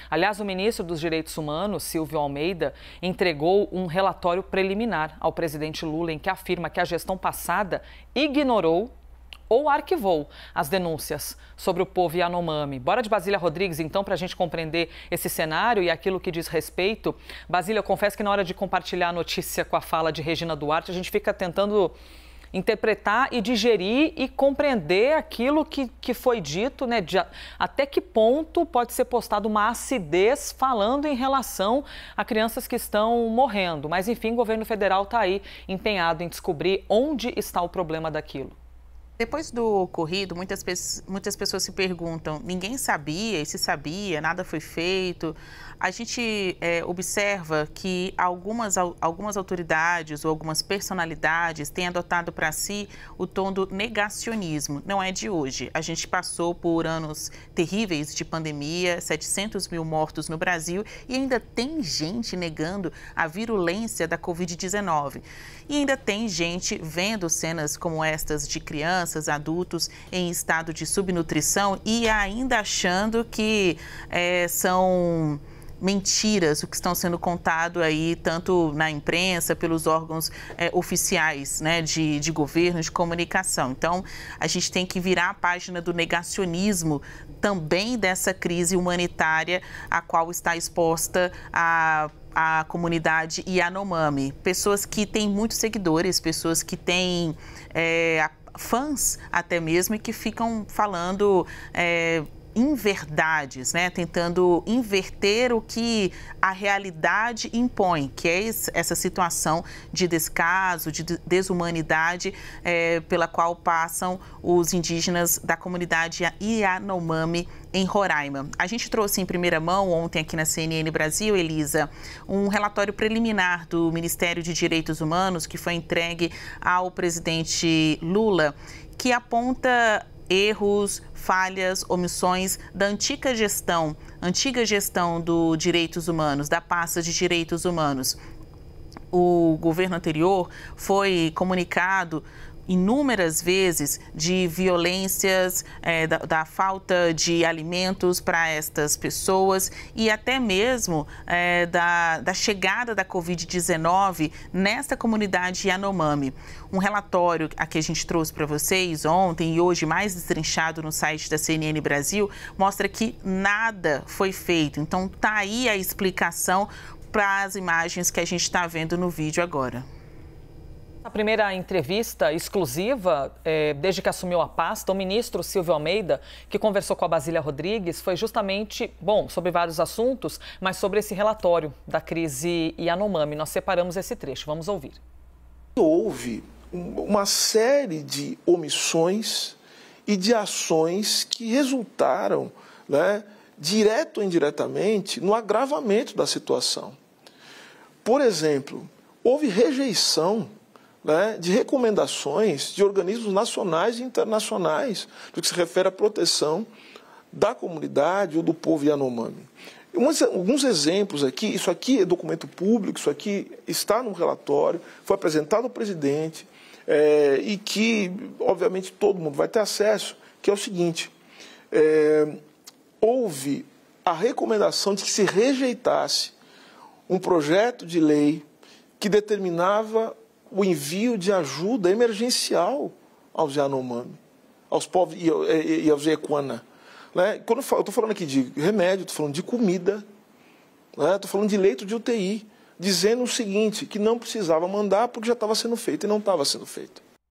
Aliás, o ministro dos Direitos Humanos, Silvio Almeida, entregou um relatório preliminar ao presidente Lula em que afirma que a gestão passada ignorou ou arquivou as denúncias sobre o povo Yanomami. Bora de Basília Rodrigues, então, para a gente compreender esse cenário e aquilo que diz respeito. Basília, eu confesso que na hora de compartilhar a notícia com a fala de Regina Duarte, a gente fica tentando interpretar e digerir e compreender aquilo que foi dito, né? Até que ponto pode ser postado uma acidez falando em relação a crianças que estão morrendo. Mas, enfim, o governo federal está aí empenhado em descobrir onde está o problema daquilo. Depois do ocorrido, muitas pessoas se perguntam, ninguém sabia, e se sabia, nada foi feito. A gente observa que algumas autoridades ou algumas personalidades têm adotado para si o tom do negacionismo. Não é de hoje. A gente passou por anos terríveis de pandemia, 700 mil mortos no Brasil e ainda tem gente negando a virulência da Covid-19. E ainda tem gente vendo cenas como estas de crianças, adultos em estado de subnutrição e ainda achando que são mentiras o que estão sendo contado aí, tanto na imprensa, pelos órgãos oficiais, né, de governo, de comunicação. Então, a gente tem que virar a página do negacionismo também dessa crise humanitária a qual está exposta a comunidade Yanomami. Pessoas que têm muitos seguidores, pessoas que têm fãs até mesmo e que ficam falando inverdades, né? Tentando inverter o que a realidade impõe, que é essa situação de descaso, de desumanidade pela qual passam os indígenas da comunidade Yanomami em Roraima. A gente trouxe em primeira mão ontem aqui na CNN Brasil, Elisa, um relatório preliminar do Ministério de Direitos Humanos que foi entregue ao presidente Lula, que aponta erros, falhas, omissões da antiga gestão do Direitos Humanos, da pasta de Direitos Humanos. O governo anterior foi comunicado inúmeras vezes de violências, da falta de alimentos para estas pessoas e até mesmo da chegada da Covid-19 nesta comunidade Yanomami. Um relatório que a gente trouxe para vocês ontem e hoje mais destrinchado no site da CNN Brasil mostra que nada foi feito. Então tá aí a explicação para as imagens que a gente está vendo no vídeo agora. A primeira entrevista exclusiva, desde que assumiu a pasta, o ministro Silvio Almeida, que conversou com a Basília Rodrigues, foi justamente, sobre vários assuntos, mas sobre esse relatório da crise Yanomami. Nós separamos esse trecho, vamos ouvir. Houve uma série de omissões e de ações que resultaram, né, direto ou indiretamente, no agravamento da situação. Por exemplo, houve rejeição, né, de recomendações de organismos nacionais e internacionais no que se refere à proteção da comunidade ou do povo Yanomami. Alguns exemplos aqui, isso aqui é documento público, isso aqui está no relatório, foi apresentado ao presidente e que, obviamente, todo mundo vai ter acesso, que é o seguinte, houve a recomendação de que se rejeitasse um projeto de lei que determinava o envio de ajuda emergencial aos Yanomami, aos povos e aos Yekuana. Né? Quando eu estou falando aqui de remédio, estou falando de comida, né? Estou falando de leito de UTI, dizendo o seguinte, que não precisava mandar porque já estava sendo feito e não estava sendo feito.